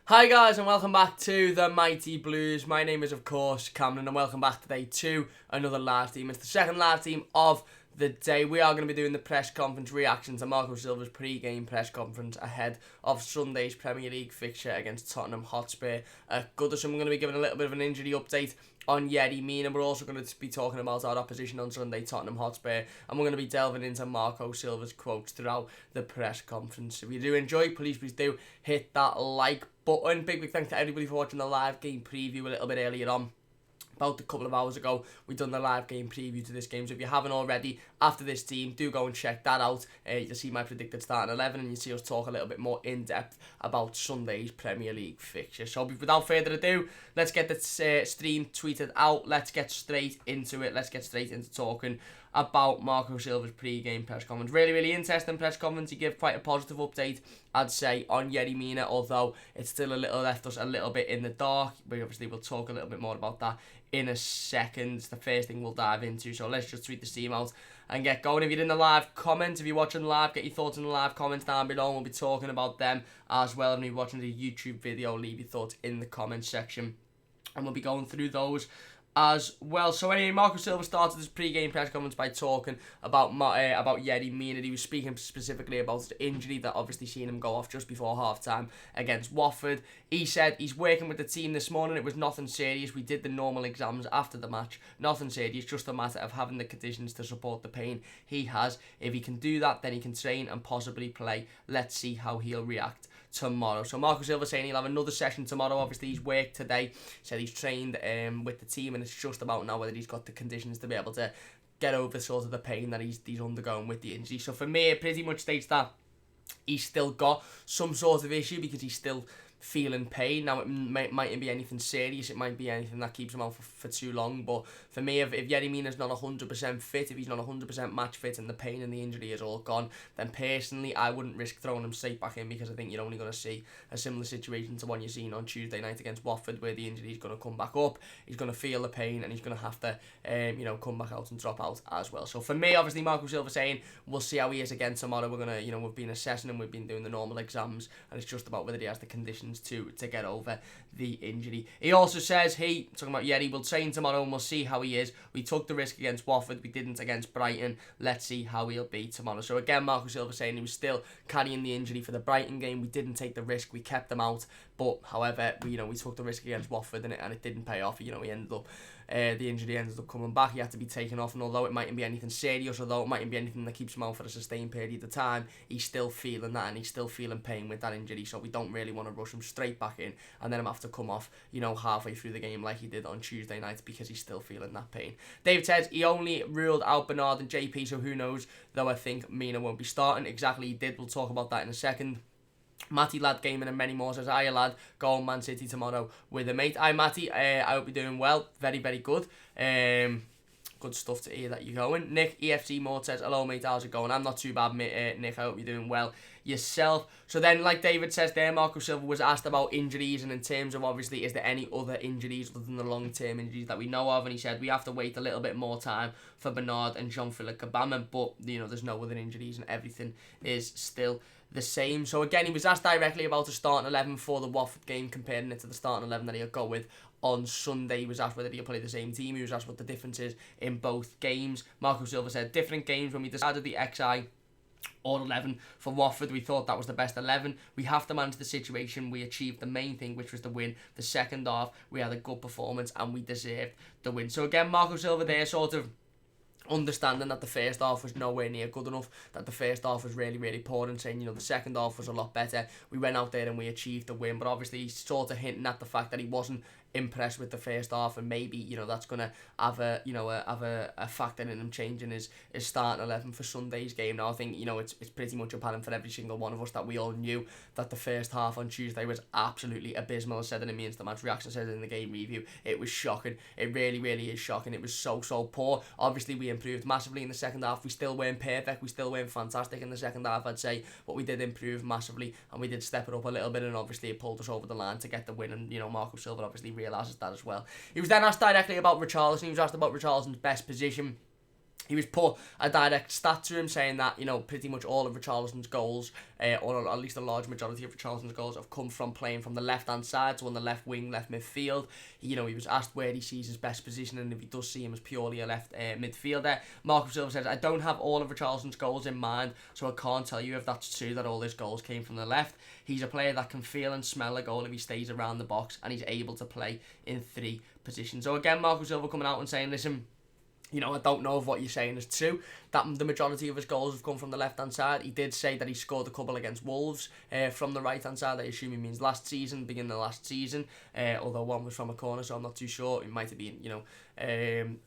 Hi guys and welcome back to the Mighty Blues. My name is of course Cameron and welcome back today to another live team. It's the second live team of the day. We are going to be doing the press conference reaction to Marco Silva's pre-game press conference ahead of Sunday's Premier League fixture against Tottenham Hotspur at Goodison. We're going to be giving a little bit of an injury update on Mina. We're also going to be talking about our opposition on Sunday, Tottenham Hotspur, and we're going to be delving into Marco Silva's quotes throughout the press conference. If you do enjoy, please do hit that like button. Big thanks to everybody for watching the live game preview a little bit earlier on. About a couple of hours ago, we've done the live game preview to this game. So if you haven't already, after this team, do go and check that out. You'll see my predicted starting 11 and you see us talk a little bit more in depth about Sunday's Premier League fixture. So without further ado, let's get this stream tweeted out. Let's get straight into it. Let's get straight into talking about Marco Silva's pre-game press conference. Really interesting press conference. He gave quite a positive update, I'd say, on Mina, although it's still left us a little bit in the dark. But obviously we'll talk a little bit more about that in a second. It's the first thing we'll dive into. So let's just tweet the team out and get going. If you're in the live comments, if you're watching live, get your thoughts in the live comments down below. We'll be talking about them as well. And if you're watching the YouTube video, leave your thoughts in the comments section and we'll be going through those as well. So anyway, Marco Silva started his pre-game press conference by talking about Mina. He was speaking specifically about the injury that obviously seen him go off just before half-time against Watford. He said he's working with the team this morning. It was nothing serious. We did the normal exams after the match. Nothing serious, just a matter of having the conditions to support the pain he has. If he can do that, then he can train and possibly play. Let's see how he'll react tomorrow. So Marco Silva saying he'll have another session tomorrow. Obviously he's worked today, said he's trained with the team, and it's just about now whether he's got the conditions to be able to get over sort of the pain that he's undergoing with the injury. So for me, it pretty much states that he's still got some sort of issue because he's still feeling pain. Now it mightn't be anything serious, it might be anything that keeps him out for too long, but for me, if Mina's not 100% fit, if he's not 100% match fit and the pain and the injury is all gone, then personally I wouldn't risk throwing him straight back in, because I think you're only going to see a similar situation to one you've seen on Tuesday night against Watford, where the injury is going to come back up, he's going to feel the pain and he's going to have to come back out and drop out as well. So for me, obviously Marco Silva saying we'll see how he is again tomorrow. We're going to we've been assessing him, we've been doing the normal exams, and it's just about whether he has the conditions to get over the injury. He also says talking about Yeri, will train tomorrow and we'll see how he is. We took the risk against Watford, we didn't against Brighton. Let's see how he'll be tomorrow. So again, Marco Silva saying he was still carrying the injury for the Brighton game. We didn't take the risk, we kept him out. But however, we took the risk against Watford and it didn't pay off. He ended up the injury ended up coming back. He had to be taken off, and although it mightn't be anything serious, although it mightn't be anything that keeps him out for a sustained period of time, he's still feeling that and he's still feeling pain with that injury. So we don't really want to rush him straight back in and then him have to come off halfway through the game like he did on Tuesday night, because he's still feeling that pain. David says he only ruled out Bernard and JP, so who knows, though I think Mina won't be starting. Exactly, he did. We'll talk about that in a second. Matty Lad Gaming and many more says, "Hiya lad, go on Man City tomorrow with a mate." Hi Matty, I hope you're doing well. Very good. Good stuff to hear that you're going. Nick EFC Mort says, "Hello mate, how's it going?" I'm not too bad, mate. Nick, I hope you're doing well yourself. So then, like David says there, Marco Silva was asked about injuries, and in terms of obviously is there any other injuries other than the long-term injuries that we know of, and he said we have to wait a little bit more time for Bernard and Jean-Philippe Kabama, but there's no other injuries and everything is still the same. So again, he was asked directly about the starting 11 for the Watford game, comparing it to the starting 11 that he'll go with on Sunday. He was asked whether he'll play the same team. He was asked what the difference is in both games. Marco Silva said, different games. When we decided the XI or 11 for Watford, we thought that was the best 11. We have to manage the situation. We achieved the main thing, which was the win. The second half, we had a good performance and we deserved the win. So again, Marco Silva there sort of understanding that the first half was nowhere near good enough, that the first half was really poor, and saying, the second half was a lot better. We went out there and we achieved the win, but obviously he's sort of hinting at the fact that he wasn't impressed with the first half, and maybe that's going to have a factor in him changing his starting 11 for Sunday's game. Now I think it's pretty much apparent for every single one of us that we all knew that the first half on Tuesday was absolutely abysmal. I said it in my instant match reaction, I said it in the game review. It was shocking. It really is shocking. It was so poor. Obviously we improved massively in the second half. We still weren't perfect, we still weren't fantastic in the second half, I'd say, but we did improve massively and we did step it up a little bit, and obviously it pulled us over the line to get the win, and Marco Silva obviously realises that as well. He was then asked directly about Richarlison. He was asked about Richarlison's best position. He was put a direct stat to him saying that, pretty much all of Richarlison's goals, or at least a large majority of Richarlison's goals, have come from playing from the left-hand side, so on the left wing, left midfield. He was asked where he sees his best position, and if he does see him as purely a left midfielder. Marco Silva says, I don't have all of Richarlison's goals in mind, so I can't tell you if that's true, that all his goals came from the left. He's a player that can feel and smell a goal if he stays around the box, and he's able to play in 3 positions. So again, Marco Silva coming out and saying, listen, I don't know if what you're saying is true, that the majority of his goals have come from the left-hand side. He did say that he scored a couple against Wolves from the right-hand side. I assume he means beginning of last season, although one was from a corner, so I'm not too sure. It might have been,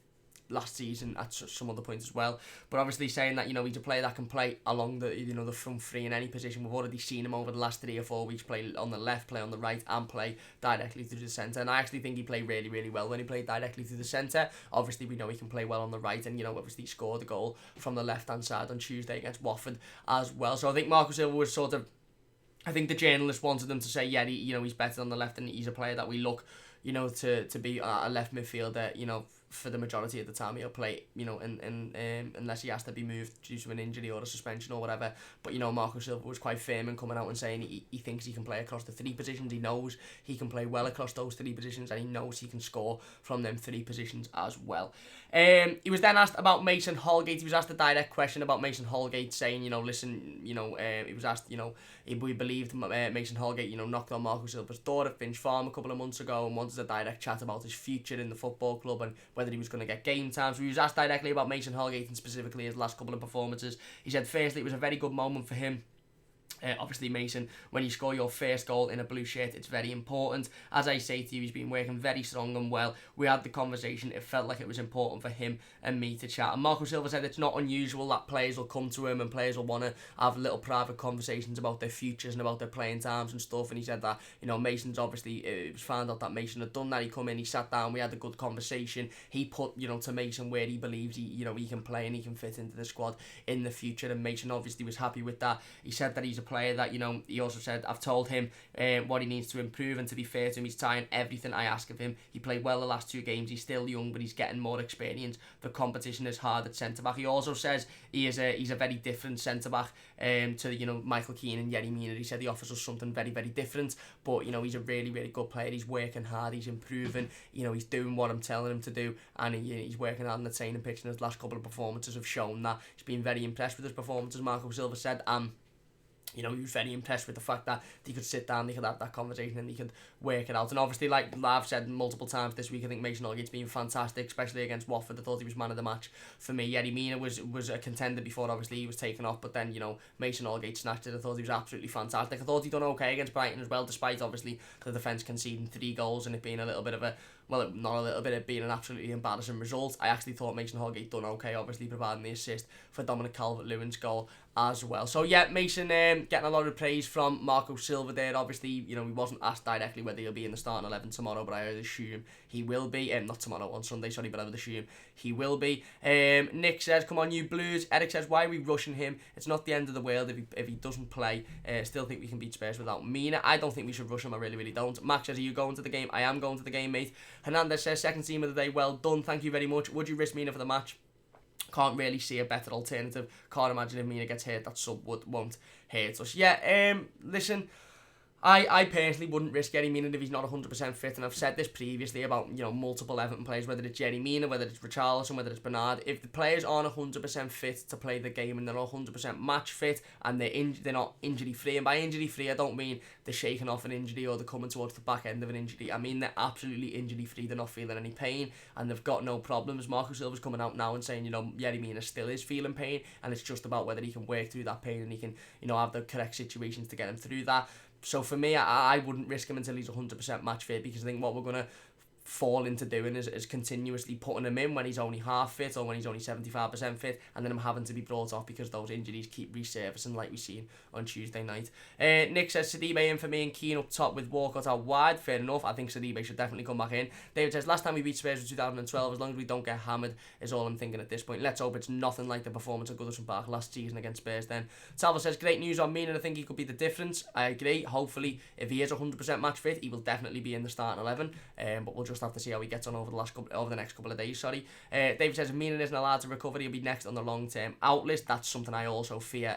last season at some other point as well. But obviously saying that, he's a player that can play along the, the front 3 in any position. We've already seen him over the last 3 or 4 weeks play on the left, play on the right, and play directly through the centre. And I actually think he played really, really well when he played directly through the centre. Obviously, we know he can play well on the right, and, obviously he scored a goal from the left-hand side on Tuesday against Watford as well. So I think Marco Silva was I think the journalist wanted them to say, yeah, he's better on the left, and he's a player that we look, to be a left midfielder, for the majority of the time he'll play, unless he has to be moved due to an injury or a suspension or whatever. But, Marco Silva was quite firm in coming out and saying he thinks he can play across the 3 positions. He knows he can play well across those 3 positions, and he knows he can score from them 3 positions as well. He was then asked about Mason Holgate. He was asked a direct question about Mason Holgate, saying, listen, he was asked, if we believed Mason Holgate, knocked on Marco Silva's door at Finch Farm a couple of months ago and wanted a direct chat about his future in the football club and whether he was going to get game time. So he was asked directly about Mason Holgate and specifically his last couple of performances. He said, firstly, it was a very good moment for him. Obviously, Mason, when you score your first goal in a blue shirt, it's very important. As I say to you, he's been working very strong and well. We had the conversation. It felt like it was important for him and me to chat. And Marco Silva said it's not unusual that players will come to him and players will want to have little private conversations about their futures and about their playing times and stuff. And he said that, Mason's obviously, it was found out that Mason had done that. He come in, he sat down, we had a good conversation. He put, to Mason where he believes he can play and he can fit into the squad in the future. And Mason obviously was happy with that. He said that he's a player that, he also said, I've told him what he needs to improve, and to be fair to him, he's trying everything I ask of him. He played well the last 2 games. He's still young, but he's getting more experience. The competition is hard at centre-back. He also says he's a very different centre-back to, Michael Keane and Yerry Mina. He said he offers us something very, very different, but, he's a really, really good player. He's working hard. He's improving. He's doing what I'm telling him to do, and he's working hard on the training pitch, and his last couple of performances have shown that. He's been very impressed with his performances, Marco Silva said. He was very impressed with the fact that they could sit down, they could have that conversation, and they could work it out. And obviously, like I've said multiple times this week, I think Mason Holgate's been fantastic, especially against Watford. I thought he was man of the match for me. Yerry Mina was a contender before, obviously he was taken off, but then, Mason Holgate snatched it. I thought he was absolutely fantastic. I thought he'd done okay against Brighton as well, despite obviously the defence conceding 3 goals and it being a little bit of a, well, not a little bit, it being an absolutely embarrassing result. I actually thought Mason Holgate done okay, obviously providing the assist for Dominic Calvert-Lewin's goal as well. So yeah, Mason getting a lot of praise from Marco Silva there. Obviously, he wasn't asked directly whether he'll be in the starting 11 tomorrow, but I would assume he will be. Not tomorrow, on Sunday, sorry, but I would assume he will be. Nick says, come on you Blues. Eric says, why are we rushing him? It's not the end of the world if he doesn't play. Still think we can beat Spurs without Mina. I don't think we should rush him, I really, really don't. Max says, are you going to the game? I am going to the game, mate. Hernandez says, second team of the day, well done, thank you very much. Would you risk Mina for the match? Can't really see a better alternative. Can't imagine if Mina gets hurt, that sub won't hurt us. Yeah, listen, I personally wouldn't risk Yerry Mina if he's not 100% fit, and I've said this previously about, multiple Everton players, whether it's Yerry Mina, whether it's Richarlison, whether it's Bernard. If the players aren't 100% fit to play the game and they're not 100% match fit and they're not injury free, and by injury free I don't mean they're shaking off an injury or they're coming towards the back end of an injury. I mean they're absolutely injury free, they're not feeling any pain and they've got no problems. Marco Silva's coming out now and saying, Yerry Mina still is feeling pain, and it's just about whether he can work through that pain and he can, have the correct situations to get him through that. So for me, I wouldn't risk him until he's 100% match fit, because I think what we're going to fall into doing is continuously putting him in when he's only half fit or when he's only 75% fit, and then him having to be brought off because those injuries keep resurfacing like we've seen on Tuesday night. Nick says Sidibe in for me and Keane up top with Walcott out wide. Fair enough. I think Sidibe should definitely come back in. David says last time we beat Spurs was 2012. As long as we don't get hammered is all I'm thinking at this point. Let's hope it's nothing like the performance at Goodison Park last season against Spurs then. Salva says great news on Mina. I think he could be the difference. I agree. Hopefully if he is 100% match fit he will definitely be in the starting 11, but we'll just have to see how he gets on over the next couple of days. Sorry. David says, if Mina isn't allowed to recover, he'll be next on the long-term out list. That's something I also fear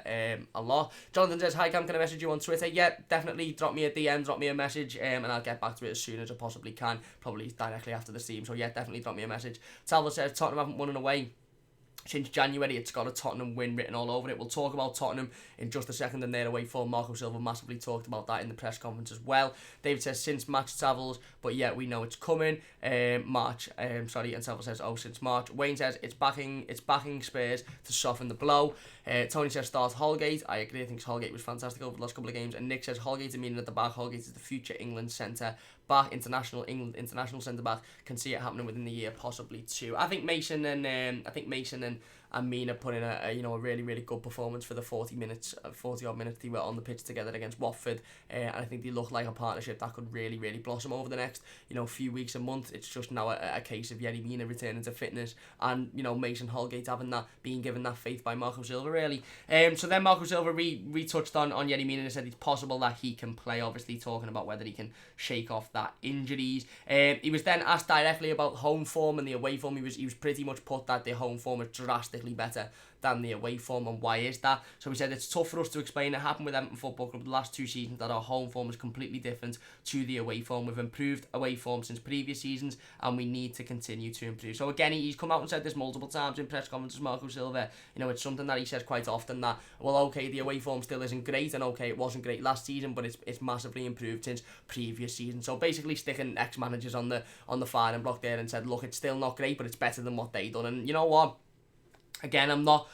a lot. Jonathan says, hi Cam, can I message you on Twitter? Yeah, definitely drop me a DM, drop me a message, and I'll get back to it as soon as I possibly can, probably directly after the stream. So yeah, definitely drop me a message. Talbot says, Tottenham haven't won away since January. It's got a Tottenham win written all over it. We'll talk about Tottenham in just a second and their away form. Marco Silva massively talked about that in the press conference as well. David says since match travels, but yeah, we know it's coming. March, and Silva says since March. Wayne says it's backing Spurs to soften the blow. Tony says start Holgate. I agree. I think Holgate was fantastic over the last couple of games. And Nick says Holgate and Mina at the back. Holgate is the future England centre back, international centre back. Can see it happening within the year, possibly too. I think Mason and Mina put in a really, really good performance for the 40 odd minutes they were on the pitch together against Watford, and I think they look like a partnership that could really, really blossom over the next few weeks and months. It's just now a case of Yerry Mina returning to fitness and Mason Holgate being given that faith by Marco Silva really. So then Marco Silva retouched on Yerry Mina and said it's possible that he can play, obviously talking about whether he can shake off that injuries. He was then asked directly about home form and the away form. He was pretty much put that the home form is drastically better than the away form, and why is that? So he said it's tough for us to explain. It happened with Everton Football Club the last 2 seasons that our home form is completely different to the away form. We've improved away form since previous seasons and we need to continue to improve. So again, he's come out and said this multiple times in press conferences, Marco Silva. It's something that he says quite often that, well, okay, the away form still isn't great, and okay, it wasn't great last season, but it's massively improved since previous seasons. So basically sticking ex-managers on the firing block there and said, look, it's still not great, but it's better than what they done. And you know what? Again, I'm not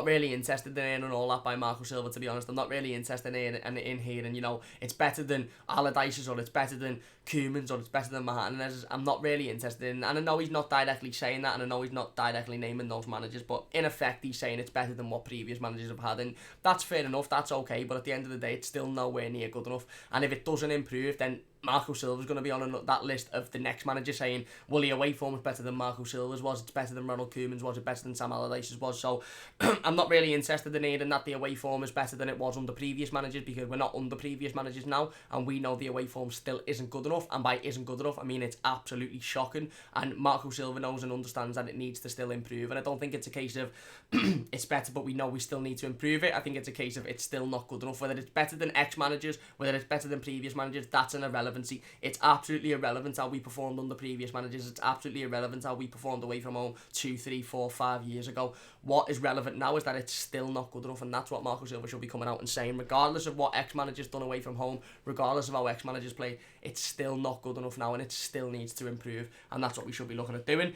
really interested in hearing all that by Marco Silva, to be honest. I'm not really interested in hearing, it's better than Allardyce's, or it's better than Koeman's, or it's better than Martinez's. I'm not really interested in, and I know he's not directly saying that, and I know he's not directly naming those managers, but in effect, he's saying it's better than what previous managers have had, and that's fair enough, that's okay, but at the end of the day, it's still nowhere near good enough, and if it doesn't improve, then Marco Silva's going to be on that list of the next manager saying, well, the away form is better than Marco Silva's was, it's better than Ronald Koeman's was, it's better than Sam Allardyce's was. So I'm not really interested in hearing that the away form is better than it was under previous managers, because we're not under previous managers now, and we know the away form still isn't good enough, and by isn't good enough, I mean it's absolutely shocking, and Marco Silva knows and understands that it needs to still improve, and I don't think it's a case of it's better but we know we still need to improve it. I think it's a case of it's still not good enough. Whether it's better than ex-managers, whether it's better than previous managers, that's an irrelevancy. It's absolutely irrelevant how we performed under previous managers. It's absolutely irrelevant how we performed away from home 2, 3, 4, 5 years ago. What is relevant now is that it's still not good enough, and that's what Marco Silva should be coming out and saying, regardless of what ex-managers done away from home, regardless of how ex-managers play, it's still not good enough now, and it still needs to improve, and that's what we should be looking at doing.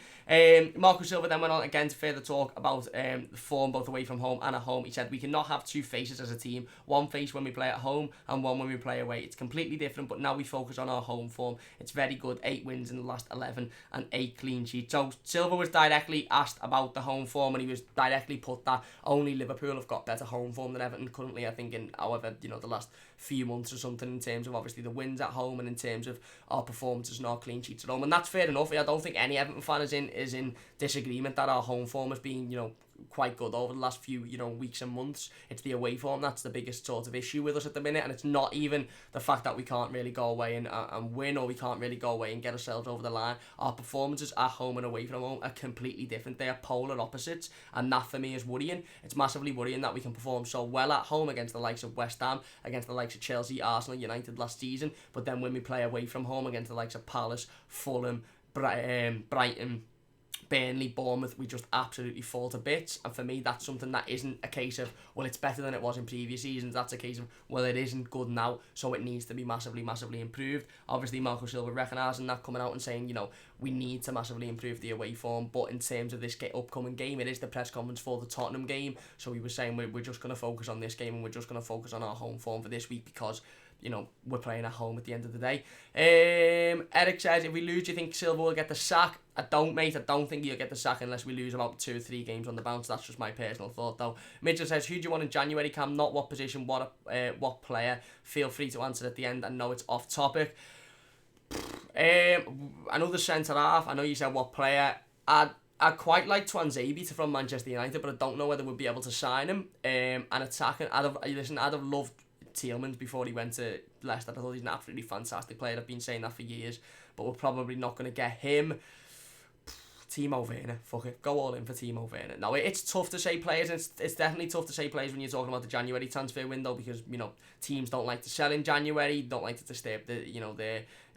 Marco Silva then went on again to further talk about the form both away from home and at home. He said, we cannot have 2 faces as a team, one face when we play at home and one when we play away. It's completely different, but now we focus on our home form. It's very good, 8 wins in the last 11 and 8 clean sheets. So Silva was directly asked about the home form, and he was directly put that only Liverpool have got better home form than Everton currently, I think, in however the last few months or something, in terms of obviously the wins at home and in terms of our performances and our clean sheets at home, and that's fair enough. I don't think any Everton fan is in disagreement that our home form has been quite good over the last few weeks and months. It's the away form that's the biggest sort of issue with us at the minute, and it's not even the fact that we can't really go away and win, or we can't really go away and get ourselves over the line. Our performances at home and away from home are completely different. They are polar opposites, and that for me is worrying. It's massively worrying that we can perform so well at home against the likes of West Ham, against the likes of Chelsea, Arsenal, United last season, but then when we play away from home against the likes of Palace, Fulham, Brighton, Burnley, Bournemouth, we just absolutely fall to bits. And for me, that's something that isn't a case of, well, it's better than it was in previous seasons. That's a case of, well, it isn't good now, so it needs to be massively, massively improved. Obviously, Marco Silva recognising that, coming out and saying, we need to massively improve the away form. But in terms of this upcoming game, it is the press conference for the Tottenham game. So he was saying, we're just going to focus on this game, and we're just going to focus on our home form for this week, because we're playing at home at the end of the day. Eric says, if we lose, do you think Silva will get the sack? I don't, mate. I don't think he'll get the sack unless we lose about 2 or 3 games on the bounce. That's just my personal thought, though. Mitchell says, who do you want in January, Cam? Not what position, what player. Feel free to answer at the end. I know it's off topic. Another centre-half. I know you said what player. I'd quite like Twanzebe from Manchester United, but I don't know whether we'll be able to sign him. And attacking, I'd have loved Tielemans before he went to Leicester. I thought he's an absolutely fantastic player. I've been saying that for years, but we're probably not going to get him. Timo Werner, fuck it, go all in for Timo Werner. Now, it's tough to say players, and it's definitely tough to say players when you're talking about the January transfer window, because, you know, teams don't like to sell in January, don't like to disturb the, you know,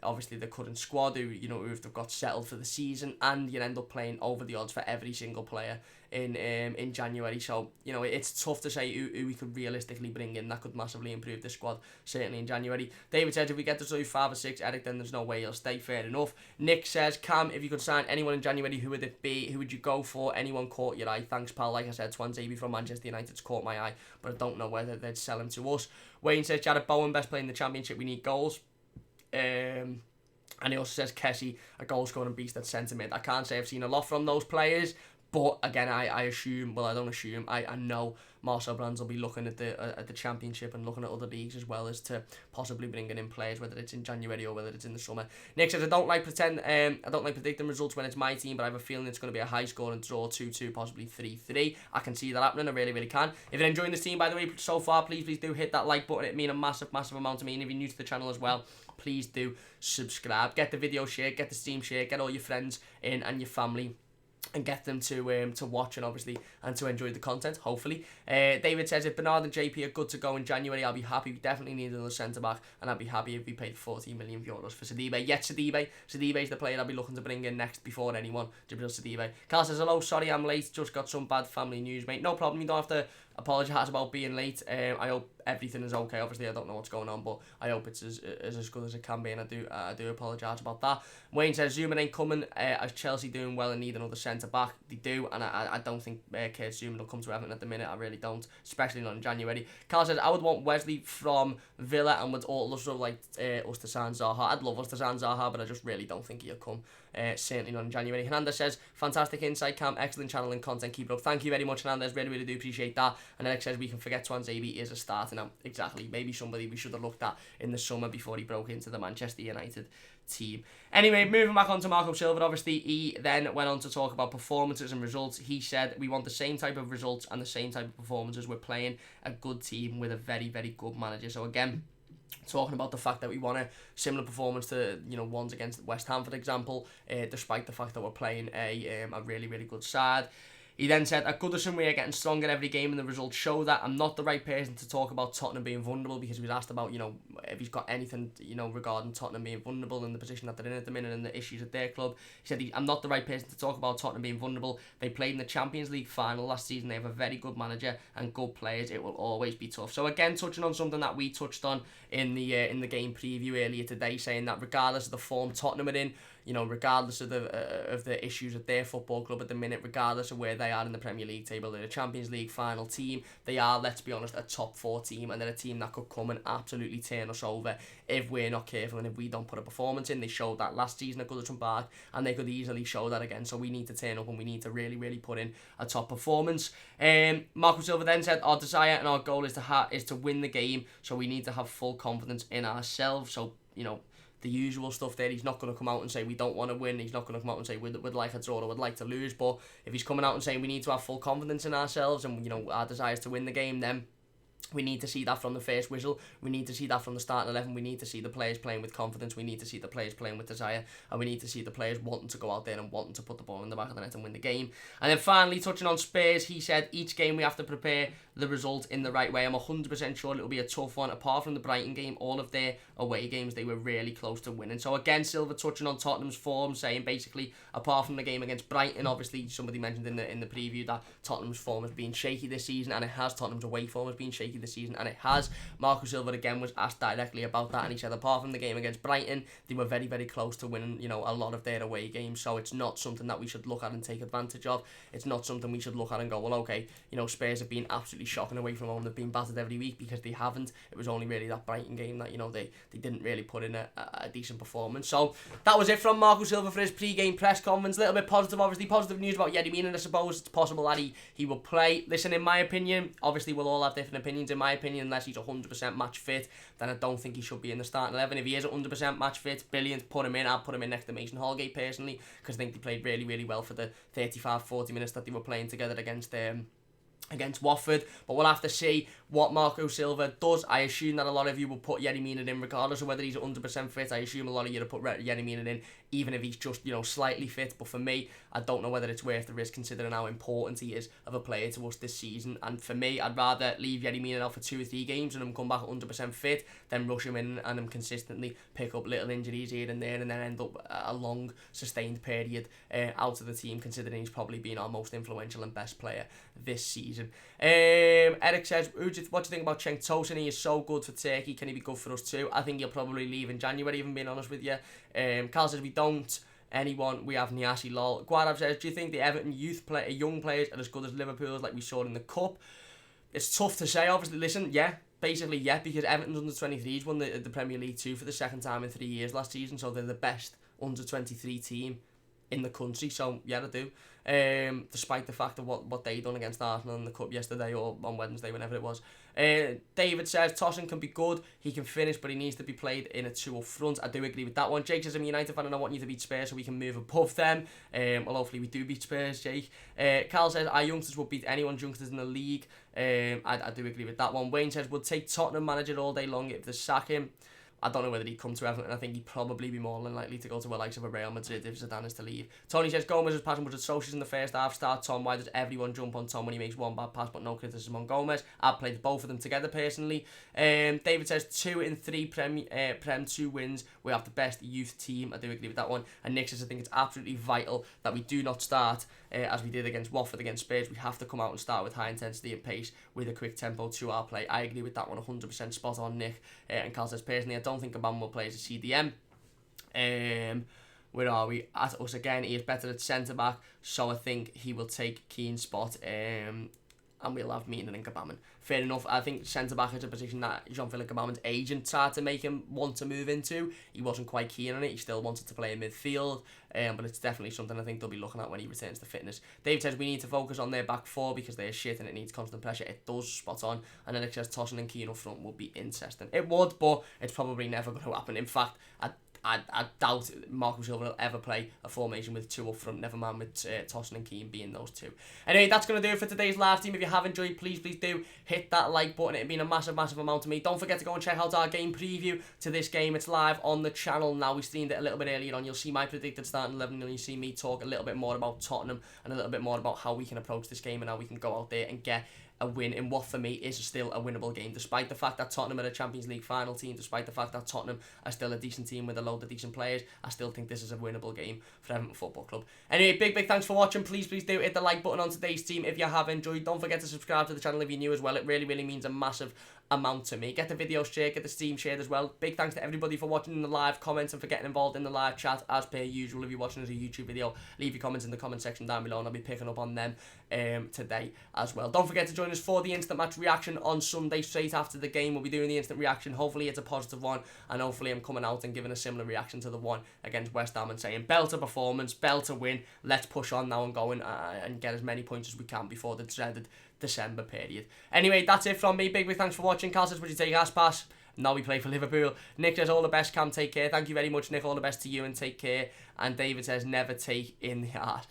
obviously the current squad who, you know, who've got settled for the season, and you end up playing over the odds for every single player in January. So, you know, it's tough to say who we could realistically bring in that could massively improve the squad, certainly in January. David says if we get to 5 or 6, Eric, then there's no way he'll stay. Fair enough. Nick says, Cam, if you could sign anyone in January, who would it be? Who would you go for? Anyone caught your eye? Thanks, pal. Like I said, Swansea from Manchester United's caught my eye, but I don't know whether they'd sell him to us. Wayne says, Jared Bowen, best player in the Championship. We need goals. And he also says Kessie, a goal-scoring beast at centre mid. I can't say I've seen a lot from those players, but again, I assume, well, I don't assume, I know Marcel Brands will be looking at the Championship and looking at other leagues as well as to possibly bringing in players, whether it's in January or whether it's in the summer. Nick says, I don't like predicting results when it's my team, but I have a feeling it's going to be a high-scoring draw, 2-2, possibly 3-3. I can see that happening, I really, really can. If you're enjoying this team, by the way, so far, please do hit that like button. It means a massive, massive amount to me, and if you're new to the channel as well, please do subscribe. Get the video shared, get the stream shared, get all your friends in and your family, and get them to watch and obviously and to enjoy the content, hopefully. David says, if Bernard and JP are good to go in January, I'll be happy. We definitely need another centre-back, and I'd be happy if we paid 14 million euros for Sidibe. Yet Sidibe is the player I'll be looking to bring in next before anyone, Jibril Sidibe. Carl says, hello, sorry I'm late, just got some bad family news, mate. No problem, you don't have to apologise about being late. I hope everything is okay. Obviously, I don't know what's going on, but I hope it's as good as it can be, and I do apologise about that. Wayne says, Zuma ain't coming, as Chelsea doing well and need another centre-back. They do, and I don't think Kurt Zuma will come to Everton at the minute. I really don't, especially not in January. Carl says, I would want Wesley from Villa and would also like us to sign Zaha. I'd love us to sign Zaha, but I just really don't think he'll come. Certainly not in January. Hernandez says, fantastic insight, Cam, excellent channel and content, keep it up. Thank you very much, Hernandez, really do appreciate that. And Alex says, we can forget Swansea is a starter now. Exactly, maybe somebody we should have looked at in the summer before he broke into the Manchester United team. Anyway, moving back on to Marco Silva, obviously he then went on to talk about performances and results. He said, we want the same type of results and the same type of performances. We're playing a good team with a very, very good manager. So again, talking about the fact that we want a similar performance to, you know, ones against West Ham, for example, despite the fact that we're playing a really, really good side. He then said, at Goodison we are getting stronger every game and the results show that. I'm not the right person to talk about Tottenham being vulnerable, because he was asked about, you know, if he's got anything, you know, regarding Tottenham being vulnerable in the position that they're in at the minute and the issues at their club. He said, I'm not the right person to talk about Tottenham being vulnerable. They played in the Champions League final last season. They have a very good manager and good players. It will always be tough. So again, touching on something that we touched on in the game preview earlier today, saying that regardless of the form Tottenham are in, you know, regardless of the issues at their football club at the minute, regardless of where they are in the Premier League table, they're a Champions League final team. They are, let's be honest, a top 4 team, and they're a team that could come and absolutely turn us over if we're not careful and if we don't put a performance in. They showed that last season at Goodison Park, and they could easily show that again. So we need to turn up and we need to really, really put in a top performance. Marco Silva then said, our desire and our goal is to win the game, so we need to have full confidence in ourselves. So, you know, the usual stuff there. He's not going to come out and say we don't want to win. He's not going to come out and say we'd like a draw or would like to lose. But if he's coming out and saying we need to have full confidence in ourselves and, you know, our desire is to win the game, then we need to see that from the first whistle. We need to see that from the starting 11. We need to see the players playing with confidence. We need to see the players playing with desire. And we need to see the players wanting to go out there and wanting to put the ball in the back of the net and win the game. And then finally, touching on Spurs, he said, each game we have to prepare the result in the right way. I'm 100% sure it'll be a tough one. Apart from the Brighton game, all of their away games, they were really close to winning. So again, Silva touching on Tottenham's form, saying basically, apart from the game against Brighton, obviously somebody mentioned in the preview that Tottenham's form has been shaky this season, and it has. Tottenham's away form has been shaky this season, and it has. Marco Silva again was asked directly about that, and he said apart from the game against Brighton, they were very, very close to winning, you know, a lot of their away games. So it's not something that we should look at and take advantage of. It's not something we should look at and go, well, okay, you know, Spurs have been absolutely shocking away from home. They've been battered every week, because they haven't. It was only really that Brighton game that, you know, they didn't really put in a decent performance. So that was it from Marco Silva for his pre-game press conference. A little bit positive, obviously. Positive news about Yerry Mina, I suppose. It's possible that he will play. Listen, in my opinion, obviously we'll all have different opinions. In my opinion, unless he's 100% match fit, then I don't think he should be in the starting 11. If he is 100% match fit, brilliant, put him in. I'll put him in next to Mason Holgate personally, because I think they played really, really well for the 35-40 minutes that they were playing together against against Watford, but we'll have to see what Marco Silva does. I assume that a lot of you will put Yerry Mina in regardless of whether he's 100% fit. I assume a lot of you will put Yerry Mina in even if he's just, slightly fit. But for me, I don't know whether it's worth the risk considering how important he is of a player to us this season. And for me, I'd rather leave Yerry Mina out for 2 or 3 games and him come back 100% fit than rush him in and him consistently pick up little injuries here and there and then end up a long, sustained period out of the team, considering he's probably been our most influential and best player this season. Eric says, what do you think about Cenk Tosun? He is so good for Turkey. Can he be good for us too? I think he'll probably leave in January, even being honest with you. Carl says, we don't anyone. We have Niasse lol. Guarav says, do you think the Everton young players are as good as Liverpool's like we saw in the Cup? It's tough to say, obviously. Listen, basically, because Everton's under-23s won the Premier League 2 for the second time in 3 years last season, so they're the best under-23 team in the country, so yeah, I do. Despite the fact of what they done against Arsenal in the Cup yesterday or on Wednesday, whenever it was. David says, Tosun can be good, he can finish, but he needs to be played in a 2 up front. I do agree with that one. Jake says, I'm a United fan and I want you to beat Spurs so we can move above them. Well, hopefully we do beat Spurs, Jake. Carl says, our youngsters would beat anyone's youngsters in the league. I do agree with that one. Wayne says, would take Tottenham manager all day long if they sack him. I don't know whether he'd come to Everton. I think he'd probably be more than likely to go to the likes of a Real Madrid if Zidane is to leave. Tony says, Gomez was passing with socials in the first half. Start Tom. Why does everyone jump on Tom when he makes one bad pass but no criticism on Gomez? I'd play both of them together personally. David says, 2 in 3 Prem 2 wins. We have the best youth team. I do agree with that one. And Nick says, I think it's absolutely vital that we do not start as we did against Watford, against Spurs. We have to come out and start with high intensity and pace with a quick tempo to our play. I agree with that one 100%. Spot on, Nick. And Carl says, personally, I don't think Obama will play as a CDM. Where are we? At us again, he is better at centre-back, so I think he will take Keane's spot. And we'll have Mina and Gbamin. Fair enough. I think centre-back is a position that Jean-Philippe Gbamin's agent tried to make him want to move into. He wasn't quite keen on it. He still wanted to play in midfield. But it's definitely something I think they'll be looking at when he returns to fitness. Dave says we need to focus on their back 4 because they're shit and it needs constant pressure. It does, spot on. And then it says Tosun and Keane up front would be interesting. It would, but it's probably never going to happen. In fact, I doubt Marco Silva will ever play a formation with 2 up front, never mind with Tosun and Keane being those 2. Anyway, that's going to do it for today's live stream. If you have enjoyed, please do hit that like button. It's been a massive amount to me. Don't forget to go and check out our game preview to this game. It's live on the channel now. We streamed it a little bit earlier on. You'll see my predicted starting 11 and you'll see me talk a little bit more about Tottenham and a little bit more about how we can approach this game and how we can go out there and get a win in what for me is still a winnable game, despite the fact that Tottenham are a Champions League final team, despite the fact that Tottenham are still a decent team with a load of decent players. I still think this is a winnable game for Everton Football Club. Anyway, big thanks for watching. Please do hit the like button on today's team if you have enjoyed. Don't forget to subscribe to the channel if you're new as well. It really means a massive amount to me. Get the video shared, get the stream shared as well. Big thanks to everybody for watching in the live comments and for getting involved in the live chat as per usual. If you're watching as a YouTube video, leave your comments in the comment section down below and I'll be picking up on them today as well. Don't forget to join us for the instant match reaction on Sunday straight after the game. We'll be doing the instant reaction. Hopefully it's a positive one and hopefully I'm coming out and giving a similar reaction to the one against West Ham and saying belter performance, belter win, let's push on now and go and get as many points as we can before the dreaded December period. Anyway, that's it from me. Big thanks for watching. Carl says, would you take Aspas? Now we play for Liverpool. Nick says, all the best, Cam, take care. Thank you very much, Nick. All the best to you and take care. And David says, never take in the heart.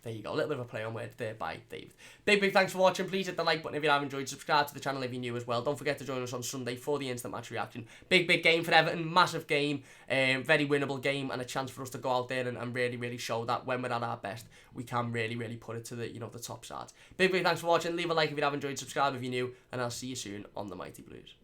There you go, a little bit of a play on words there by David. Big thanks for watching. Please hit the like button if you have enjoyed. Subscribe to the channel if you're new as well. Don't forget to join us on Sunday for the instant match reaction. Big game for Everton, massive game, very winnable game, and a chance for us to go out there and really show that when we're at our best, we can really put it to the the top side. Big thanks for watching. Leave a like if you have enjoyed. Subscribe if you're new, and I'll see you soon on the Mighty Blues.